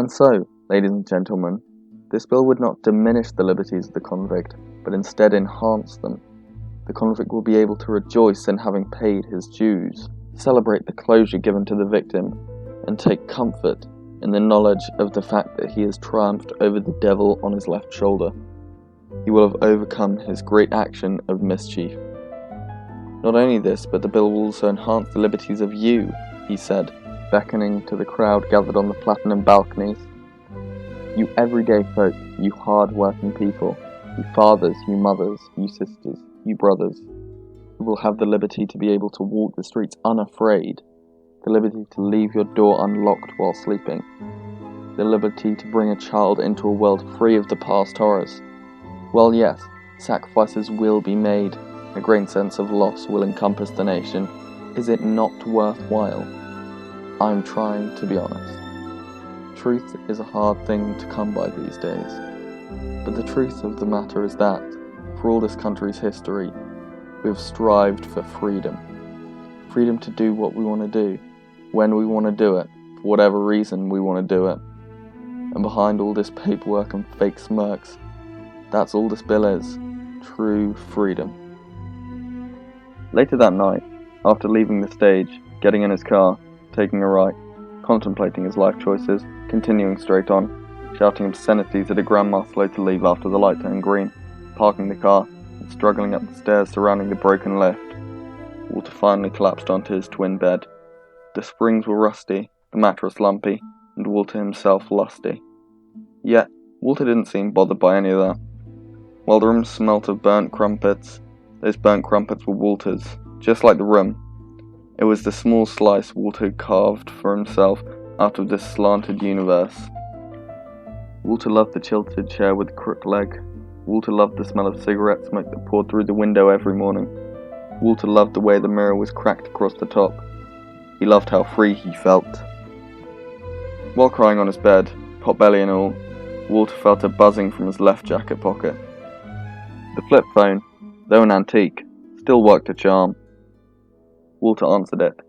And so, ladies and gentlemen, this bill would not diminish the liberties of the convict, but instead enhance them. The convict will be able to rejoice in having paid his dues, celebrate the closure given to the victim, and take comfort in the knowledge of the fact that he has triumphed over the devil on his left shoulder. He will have overcome his great action of mischief. Not only this, but the bill will also enhance the liberties of you, he said, beckoning to the crowd gathered on the platinum balconies. You everyday folk, you hard-working people, you fathers, you mothers, you sisters, you brothers, who will have the liberty to be able to walk the streets unafraid, the liberty to leave your door unlocked while sleeping, the liberty to bring a child into a world free of the past horrors. Well, yes, sacrifices will be made, a great sense of loss will encompass the nation. Is it not worthwhile? I'm trying to be honest. Truth is a hard thing to come by these days, but the truth of the matter is that, for all this country's history, we have strived for freedom. Freedom to do what we want to do, when we want to do it, for whatever reason we want to do it. And behind all this paperwork and fake smirks, that's all this bill is, true freedom. Later that night, after leaving the stage, getting in his car, taking a right, contemplating his life choices, continuing straight on, shouting obscenities at a grandma slow to leave after the light turned green, parking the car, and struggling up the stairs surrounding the broken lift, Walter finally collapsed onto his twin bed. The springs were rusty, the mattress lumpy, and Walter himself lusty. Yet, Walter didn't seem bothered by any of that. While the room smelt of burnt crumpets, those burnt crumpets were Walter's, just like the room. It was the small slice Walter had carved for himself out of this slanted universe. Walter loved the tilted chair with the crooked leg. Walter loved the smell of cigarette smoke that poured through the window every morning. Walter loved the way the mirror was cracked across the top. He loved how free he felt. While crying on his bed, potbelly and all, Walter felt a buzzing from his left jacket pocket. The flip phone, though an antique, still worked a charm. Walter answered it.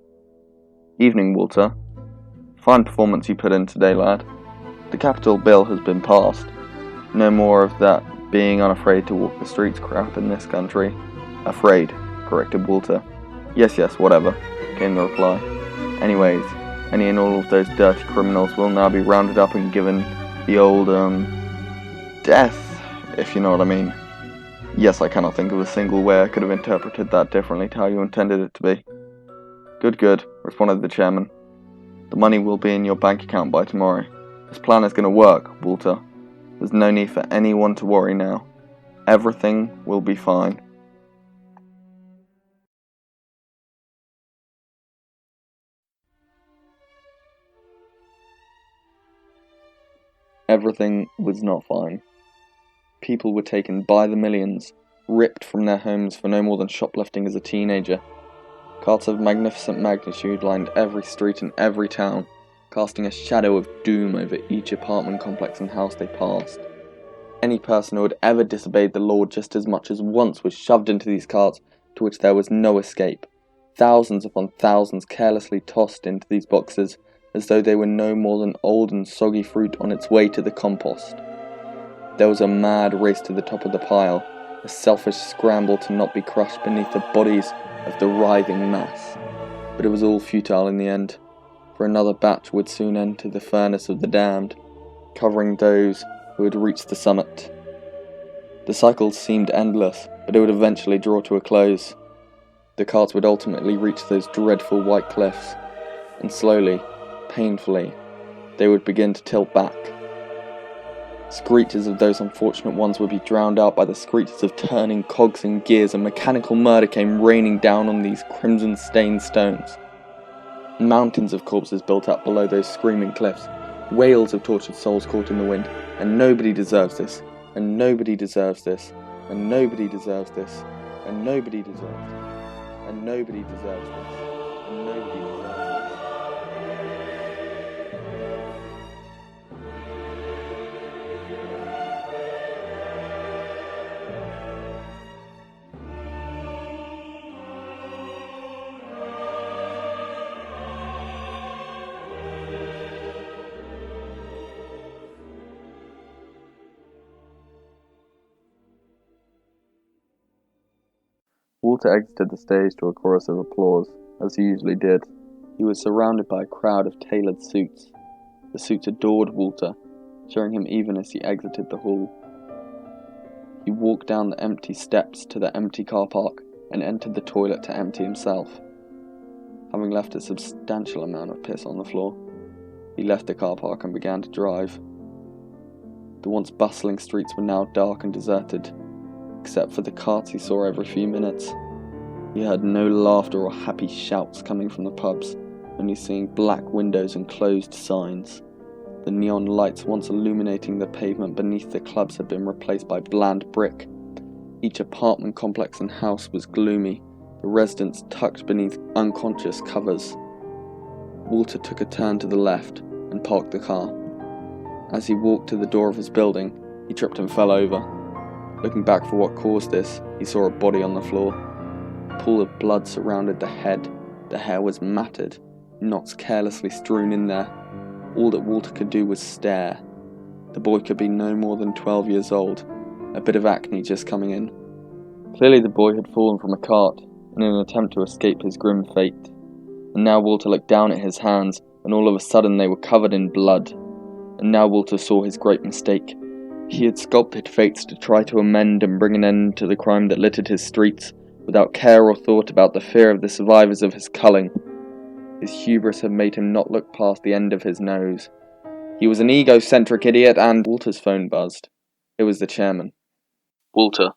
"Evening, Walter. Fine performance you put in today, lad. The capital bill has been passed. No more of that being unafraid to walk the streets crap in this country." "Afraid," corrected Walter. Yes, whatever," came the reply. "Anyways, any and all of those dirty criminals will now be rounded up and given the old, death, if you know what I mean." "Yes, I cannot think of a single way I could have interpreted that differently to how you intended it to be." Good, responded the chairman. "The money will be in your bank account by tomorrow. This plan is going to work, Walter. There's no need for anyone to worry now. Everything will be fine." Everything was not fine. People were taken by the millions, ripped from their homes for no more than shoplifting as a teenager. Carts of magnificent magnitude lined every street in every town, casting a shadow of doom over each apartment complex and house they passed. Any person who had ever disobeyed the law just as much as once was shoved into these carts, to which there was no escape. Thousands upon thousands carelessly tossed into these boxes, as though they were no more than old and soggy fruit on its way to the compost. There was a mad race to the top of the pile, a selfish scramble to not be crushed beneath the bodies of the writhing mass. But it was all futile in the end, for another batch would soon enter the furnace of the damned, covering those who had reached the summit. The cycle seemed endless, but it would eventually draw to a close. The carts would ultimately reach those dreadful white cliffs, and slowly, painfully, they would begin to tilt back. Screeches of those unfortunate ones would be drowned out by the screeches of turning cogs and gears, and mechanical murder came raining down on these crimson-stained stones. Mountains of corpses built up below those screaming cliffs, wails of tortured souls caught in the wind, and nobody deserves this, and nobody deserves this, and nobody deserves this, and nobody deserves this, and nobody deserves this, and nobody deserves this. Walter exited the stage to a chorus of applause, as he usually did. He was surrounded by a crowd of tailored suits. The suits adored Walter, cheering him even as he exited the hall. He walked down the empty steps to the empty car park and entered the toilet to empty himself. Having left a substantial amount of piss on the floor, he left the car park and began to drive. The once bustling streets were now dark and deserted, except for the carts he saw every few minutes. He heard no laughter or happy shouts coming from the pubs, only seeing black windows and closed signs. The neon lights once illuminating the pavement beneath the clubs had been replaced by bland brick. Each apartment complex and house was gloomy, the residents tucked beneath unconscious covers. Walter took a turn to the left and parked the car. As he walked to the door of his building, he tripped and fell over. Looking back for what caused this, he saw a body on the floor. A pool of blood surrounded the head. The hair was matted, knots carelessly strewn in there. All that Walter could do was stare. The boy could be no more than 12 years old, a bit of acne just coming in. Clearly the boy had fallen from a cart in an attempt to escape his grim fate. And now Walter looked down at his hands, and all of a sudden they were covered in blood. And now Walter saw his great mistake. He had sculpted fates to try to amend and bring an end to the crime that littered his streets, without care or thought about the fear of the survivors of his culling. His hubris had made him not look past the end of his nose. He was an egocentric idiot, and Walter's phone buzzed. It was the chairman. "Walter,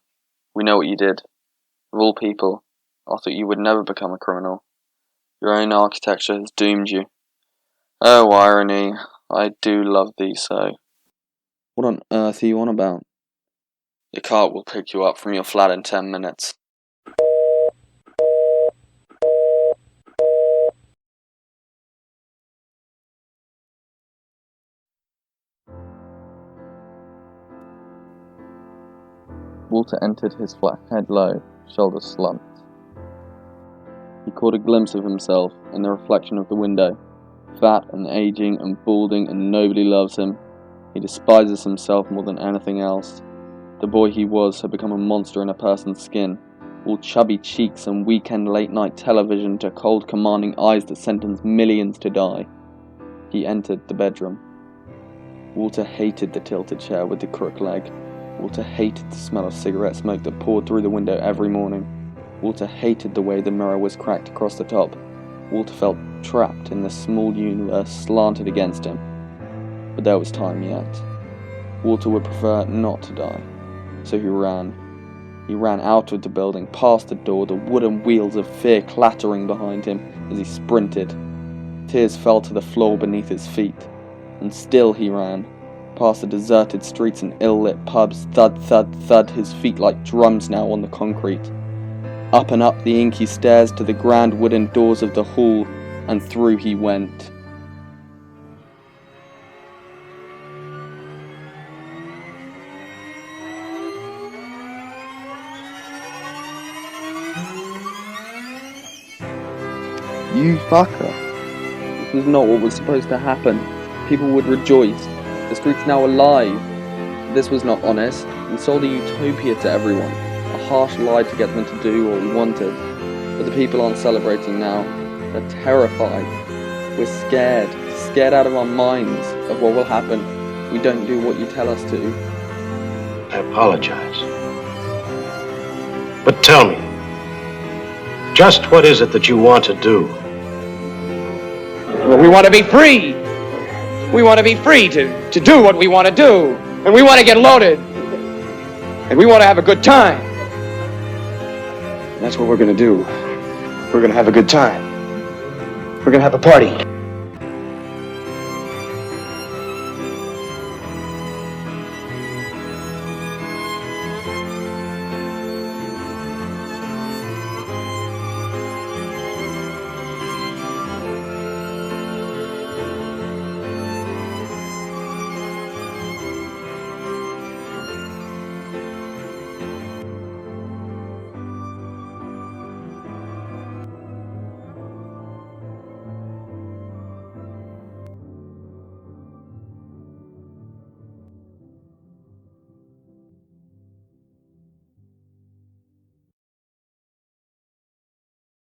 we know what you did. Of all people, I thought you would never become a criminal. Your own architecture has doomed you. Oh, irony, I do love thee so." "What on earth are you on about?" "Your cart will pick you up from your flat in 10 minutes. Walter entered his flat head low, shoulders slumped. He caught a glimpse of himself in the reflection of the window. Fat and aging and balding, and nobody loves him. He despises himself more than anything else. The boy he was had become a monster in a person's skin, all chubby cheeks and weekend late-night television to cold commanding eyes that sentenced millions to die. He entered the bedroom. Walter hated the tilted chair with the crook leg. Walter hated the smell of cigarette smoke that poured through the window every morning. Walter hated the way the mirror was cracked across the top. Walter felt trapped in the small universe slanted against him. But there was time yet. Walter would prefer not to die. So he ran. He ran out of the building, past the door, the wooden wheels of fear clattering behind him as he sprinted. Tears fell to the floor beneath his feet. And still he ran. Past the deserted streets and ill-lit pubs, thud, thud, thud, his feet like drums now on the concrete. Up and up the inky stairs to the grand wooden doors of the hall, and through he went. "You fucker. This was not what was supposed to happen. People would rejoice. The street's now alive. This was not honest. We sold a utopia to everyone. A harsh lie to get them to do what we wanted. But the people aren't celebrating now. They're terrified. We're scared. Scared out of our minds of what will happen if we don't do what you tell us to." I apologize. But tell me, just what is it that you want to do? Well, we want to be free. We want to be free to do what we want to do. And we want to get loaded. And we want to have a good time. And that's what we're going to do. We're going to have a good time. We're going to have a party.